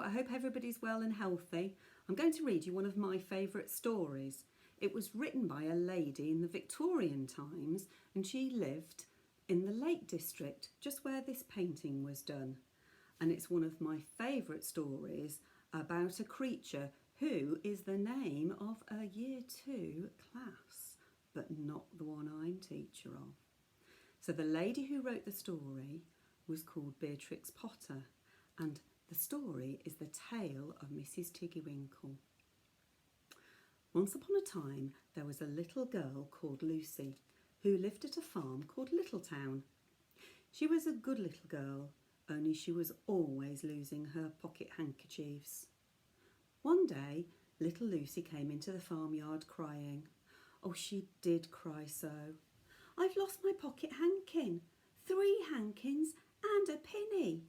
Hello, I hope everybody's well and healthy. I'm going to read you one of my favourite stories. It was written by a lady in the Victorian times and she lived in the Lake District, just where this painting was done. And it's one of my favourite stories about a creature who is the name of a Year 2 class, but not the one I'm teacher of. So the lady who wrote the story was called Beatrix Potter, and the story is the tale of Mrs. Tiggywinkle. Once upon a time there was a little girl called Lucy who lived at a farm called Littletown. She was a good little girl, only she was always losing her pocket handkerchiefs. One day little Lucy came into the farmyard crying. Oh, she did cry so. I've lost my pocket hankin, 3 hankins and a penny.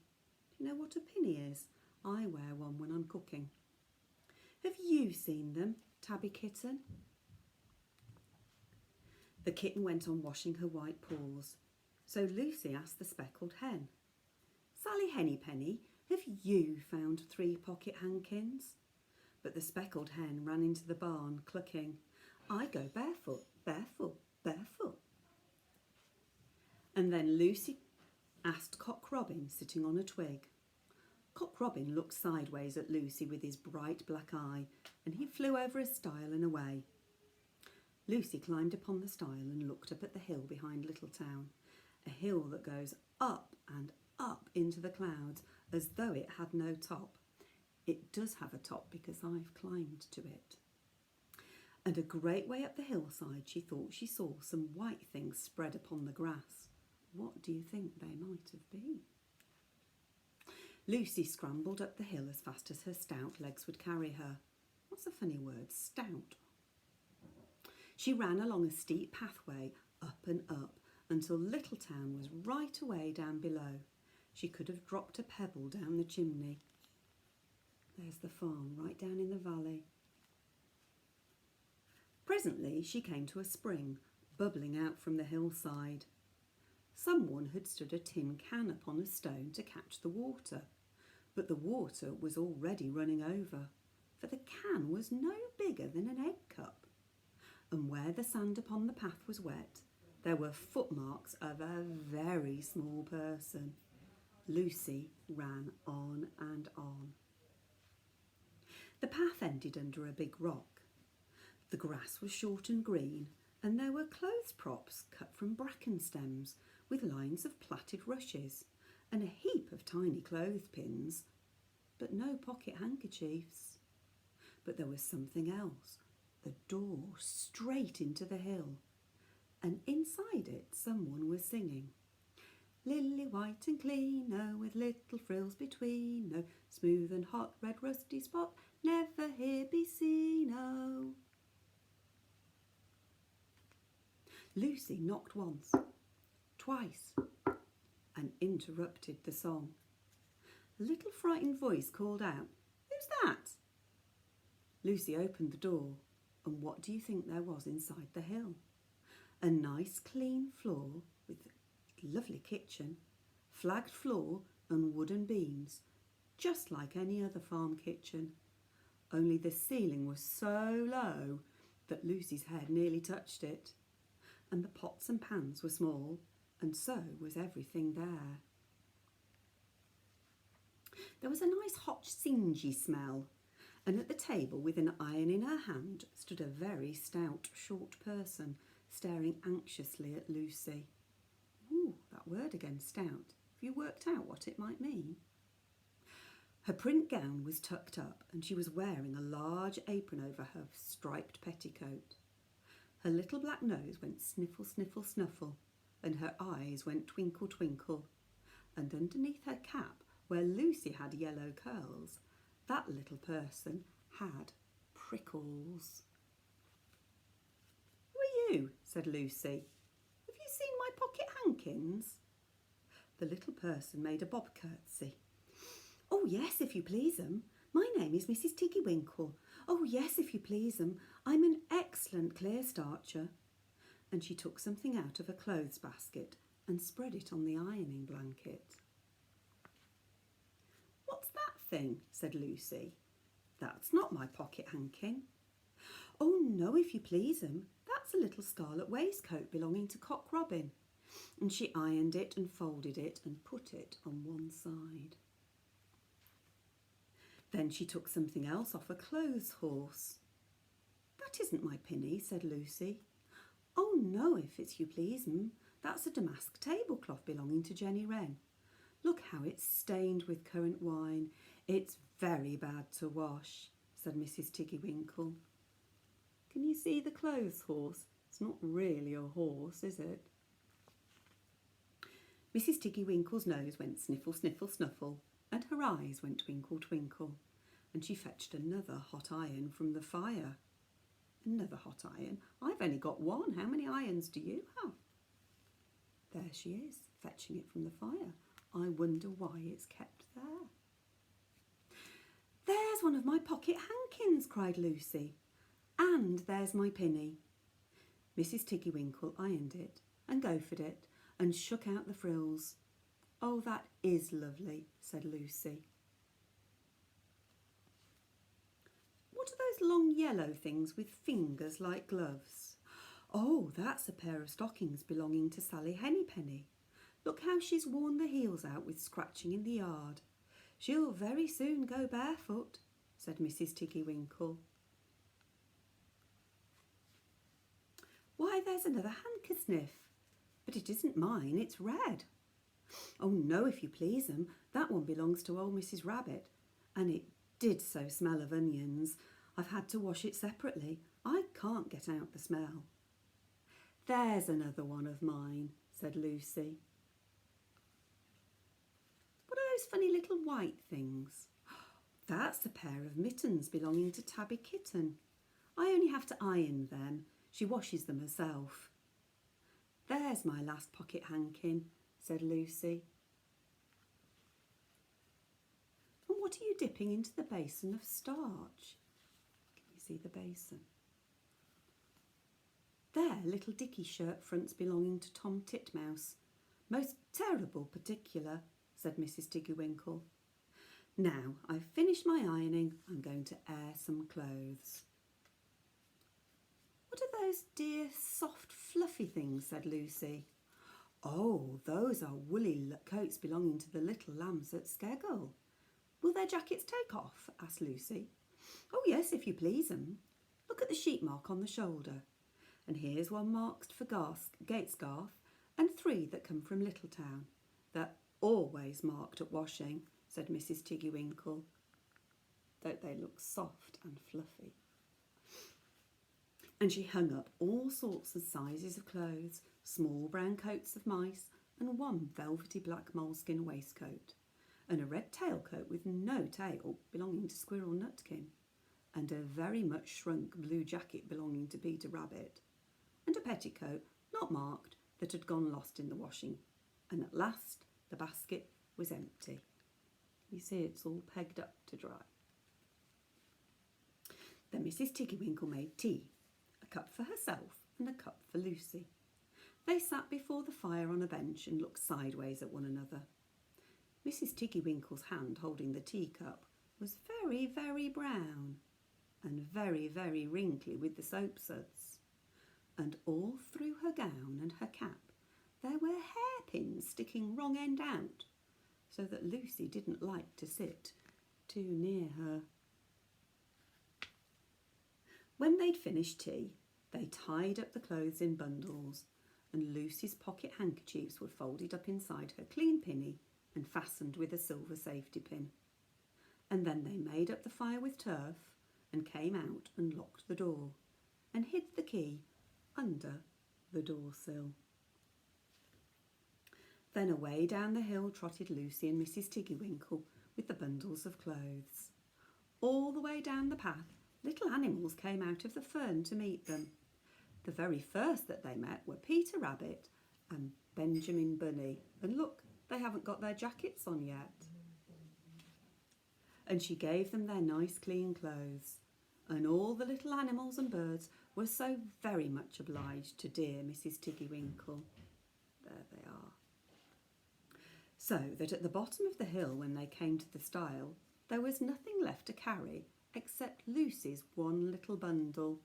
Do you know what a penny is? I wear one when I'm cooking. Have you seen them, Tabby kitten? The kitten went on washing her white paws. So Lucy asked the speckled hen, Sally Hennypenny, have you found 3 pocket hankins? But the speckled hen ran into the barn clucking, I go barefoot, barefoot, barefoot. And then Lucy asked Cock Robin sitting on a twig. Cock Robin looked sideways at Lucy with his bright black eye, and he flew over a stile and away. Lucy climbed upon the stile and looked up at the hill behind Littletown, a hill that goes up and up into the clouds as though it had no top. It does have a top because I've climbed to it. And a great way up the hillside she thought she saw some white things spread upon the grass. What do you think they might have been? Lucy scrambled up the hill as fast as her stout legs would carry her. What's a funny word, stout? She ran along a steep pathway up and up until Littletown was right away down below. She could have dropped a pebble down the chimney. There's the farm right down in the valley. Presently she came to a spring bubbling out from the hillside. Someone had stood a tin can upon a stone to catch the water, but the water was already running over, for the can was no bigger than an egg cup. And where the sand upon the path was wet, there were footmarks of a very small person. Lucy ran on and on. The path ended under a big rock. The grass was short and green, and there were clothes props cut from bracken stems with lines of plaited rushes and a heap of tiny clothespins, but no pocket handkerchiefs. But there was something else, a door straight into the hill, and inside it someone was singing. Lily white and clean, oh, with little frills between, oh, smooth and hot red rusty spot, never here be seen, oh. Lucy knocked once, twice, and interrupted the song. A little frightened voice called out, Who's that? Lucy opened the door, and what do you think there was inside the hill? A nice clean floor with a lovely kitchen, flagged floor and wooden beams, just like any other farm kitchen. Only the ceiling was so low that Lucy's head nearly touched it. And the pots and pans were small, and so was everything there. There was a nice hot singy smell, and at the table with an iron in her hand stood a very stout, short person staring anxiously at Lucy. Ooh, that word again, stout. Have you worked out what it might mean? Her print gown was tucked up, and she was wearing a large apron over her striped petticoat. Her little black nose went sniffle, sniffle, snuffle, and her eyes went twinkle, twinkle. And underneath her cap, where Lucy had yellow curls, that little person had prickles. Who are you? Said Lucy. Have you seen my pocket hankins? The little person made a bob curtsy. Oh, yes, if you please 'em. My name is Mrs. Tiggywinkle. Oh, yes, if you please 'em. I'm an excellent clear starcher. And she took something out of a clothes basket and spread it on the ironing blanket. What's that thing, said Lucy. That's not my pocket hankin. Oh no, if you please, that's a little scarlet waistcoat belonging to Cock Robin. And she ironed it and folded it and put it on one side. Then she took something else off a clothes horse. That isn't my pinny, said Lucy. Oh no, if it's you please, that's a damask tablecloth belonging to Jenny Wren. Look how it's stained with currant wine. It's very bad to wash, said Mrs. Tiggywinkle. Can you see the clothes horse? It's not really a horse, is it? Mrs. Tiggywinkle's nose went sniffle, sniffle, snuffle, and her eyes went twinkle, twinkle, and she fetched another hot iron from the fire. Another hot iron? I've only got one. How many irons do you have? There she is, fetching it from the fire. I wonder why it's kept there. There's one of my pocket hankins, cried Lucy. And there's my pinny. Mrs. Tiggywinkle ironed it and gophered it and shook out the frills. Oh, that is lovely, said Lucy. What are those long yellow things with fingers like gloves? Oh, that's a pair of stockings belonging to Sally Hennypenny. Look how she's worn the heels out with scratching in the yard. She'll very soon go barefoot, said Mrs. Tiggywinkle. Why, there's another handkersniff, but it isn't mine, it's red. Oh no, if you please, that one belongs to old Mrs. Rabbit, and it did so smell of onions. I've had to wash it separately. I can't get out the smell. There's another one of mine, said Lucy. What are those funny little white things? That's a pair of mittens belonging to Tabby Kitten. I only have to iron them. She washes them herself. There's my last pocket hankin, said Lucy. And what are you dipping into the basin of starch? Can you see the basin? There, little dicky shirt fronts belonging to Tom Titmouse. Most terrible particular, said Mrs. Tiggywinkle. Now, I've finished my ironing, I'm going to air some clothes. What are those dear, soft, fluffy things, said Lucy. Oh, those are woolly coats belonging to the little lambs at Skeggle. Will their jackets take off? Asked Lucy. Oh yes, if you please, Look at the sheep mark on the shoulder. And here's one marked for Gatesgarth, and 3 that come from Littletown. They're always marked at washing, said Mrs. Tiggywinkle. Don't they look soft and fluffy? And she hung up all sorts of sizes of clothes, small brown coats of mice, and one velvety black moleskin waistcoat, and a red tailcoat with no tail belonging to Squirrel Nutkin, and a very much shrunk blue jacket belonging to Peter Rabbit, and a petticoat, not marked, that had gone lost in the washing, and at last the basket was empty. You see, it's all pegged up to dry. Then Mrs. Tiggywinkle made tea, a cup for herself and a cup for Lucy. They sat before the fire on a bench and looked sideways at one another. Mrs. Tiggywinkle's hand holding the teacup was very, very brown and very, very wrinkly with the soap suds. And all through her gown and her cap there were hairpins sticking wrong end out, so that Lucy didn't like to sit too near her. When they'd finished tea, they tied up the clothes in bundles, and Lucy's pocket handkerchiefs were folded up inside her clean pinny and fastened with a silver safety pin. And then they made up the fire with turf and came out and locked the door and hid the key under the door sill. Then away down the hill trotted Lucy and Mrs. Tiggywinkle with the bundles of clothes. All the way down the path, little animals came out of the fern to meet them. The very first that they met were Peter Rabbit and Benjamin Bunny. And look, they haven't got their jackets on yet. And she gave them their nice clean clothes. And all the little animals and birds were so very much obliged to dear Mrs. Tiggywinkle. There they are. So that at the bottom of the hill, when they came to the stile, there was nothing left to carry except Lucy's one little bundle.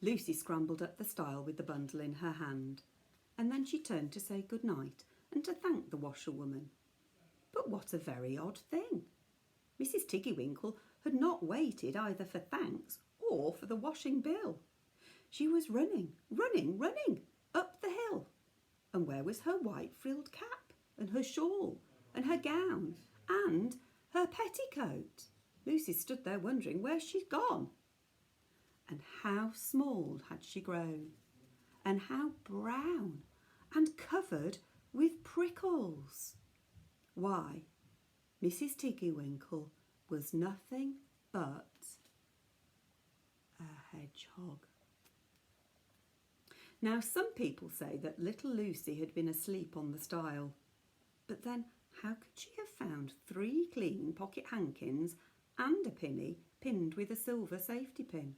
Lucy scrambled up the stile with the bundle in her hand, and then she turned to say good night and to thank the washerwoman. But what a very odd thing! Mrs. Tiggywinkle had not waited either for thanks or for the washing bill. She was running up the hill. And where was her white frilled cap and her shawl and her gown and her petticoat? Lucy stood there wondering where she'd gone. And how small had she grown, and how brown and covered with prickles. Why, Mrs. Tiggywinkle was nothing but a hedgehog. Now, some people say that little Lucy had been asleep on the stile, but then how could she have found 3 clean pocket hankins and a penny pinned with a silver safety pin?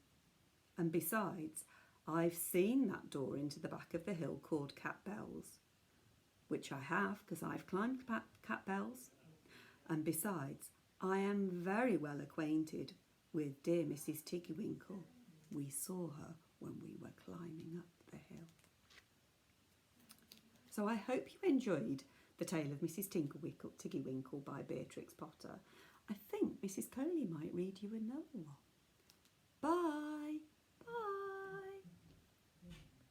And besides, I've seen that door into the back of the hill called Cat Bells, which I have because I've climbed Cat Bells. And besides, I am very well acquainted with dear Mrs. Tiggywinkle. We saw her when we were climbing up the hill. So I hope you enjoyed the tale of Mrs. Tiggywinkle by Beatrix Potter. I think Mrs. Coley might read you another one. Bye!